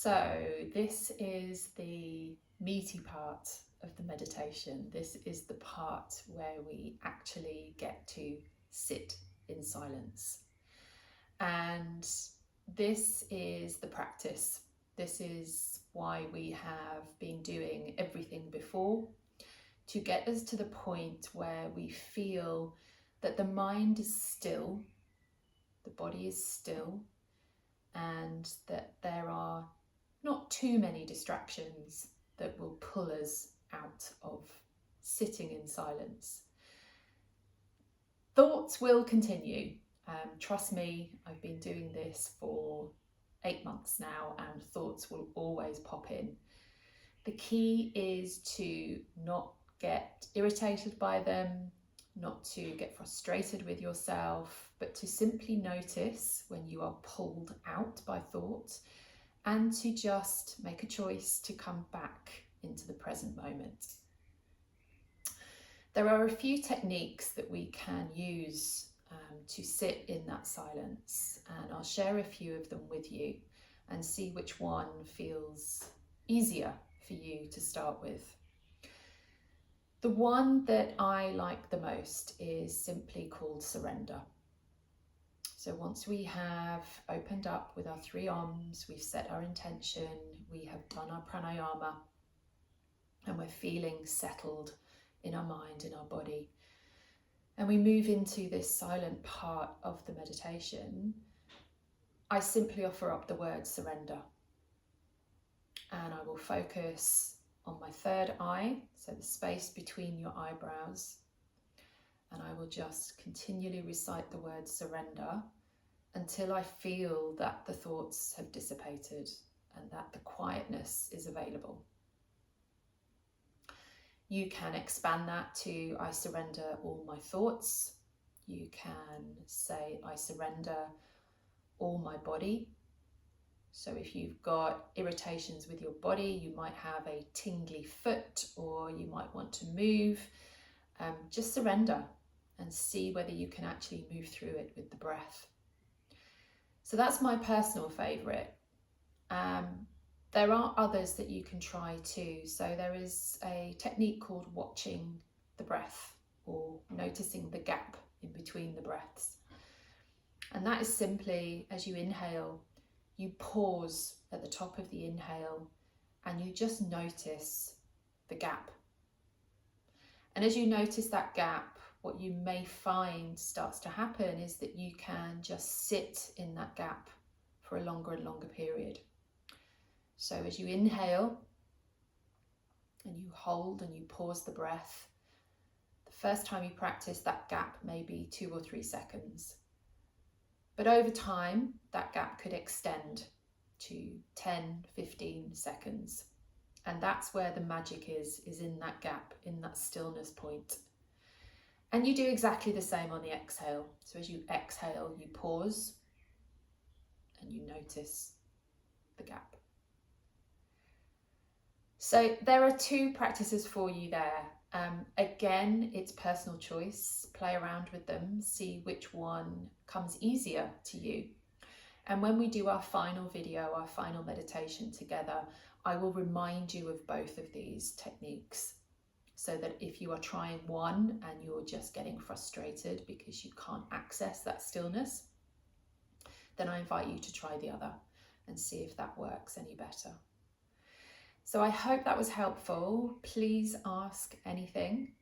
So this is the meaty part of the meditation. This is the part where we actually get to sit in silence. And this is the practice. This is why we have been doing everything before, to get us to the point where we feel that the mind is still, the body is still, and that there are not too many distractions that will pull us out of sitting in silence. Thoughts will continue. Trust me, I've been doing this for 8 months now, and thoughts will always pop in. The key is to not get irritated by them, not to get frustrated with yourself, but to simply notice when you are pulled out by thought, and to just make a choice to come back into the present moment. There are a few techniques that we can use to sit in that silence, and I'll share a few of them with you and see which one feels easier for you to start with. The one that I like the most is simply called surrender. So once we have opened up with our 3 arms, we've set our intention, we have done our pranayama, and we're feeling settled in our mind, in our body, and we move into this silent part of the meditation, I simply offer up the word surrender. And I will focus on my 3rd eye, so the space between your eyebrows, and I will just continually recite the word surrender until I feel that the thoughts have dissipated and that the quietness is available. You can expand that to I surrender all my thoughts. You can say I surrender all my body. So if you've got irritations with your body, you might have a tingly foot, or you might want to move, just surrender and see whether you can actually move through it with the breath. So that's my personal favourite. There are others that you can try too. So there is a technique called watching the breath, or noticing the gap in between the breaths. And that is simply, as you inhale, you pause at the top of the inhale and you just notice the gap. And as you notice that gap, what you may find starts to happen is that you can just sit in that gap for a longer and longer period. So as you inhale and you hold and you pause the breath, the first time you practice, that gap may be 2 or 3 seconds. But over time, that gap could extend to 10, 15 seconds. And that's where the magic is in that gap, in that stillness point. And you do exactly the same on the exhale. So as you exhale, you pause and you notice the gap. So there are 2 practices for you there. Again, it's personal choice. Play around with them, see which one comes easier to you. And when we do our final video, our final meditation together, I will remind you of both of these techniques, so that if you are trying one and you're just getting frustrated because you can't access that stillness, then I invite you to try the other and see if that works any better. So I hope that was helpful. Please ask anything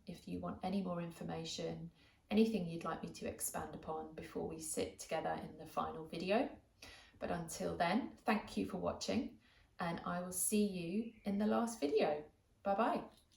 if you want any more information, anything you'd like me to expand upon before we sit together in the final video. But until then, thank you for watching, and I will see you in the last video. Bye bye.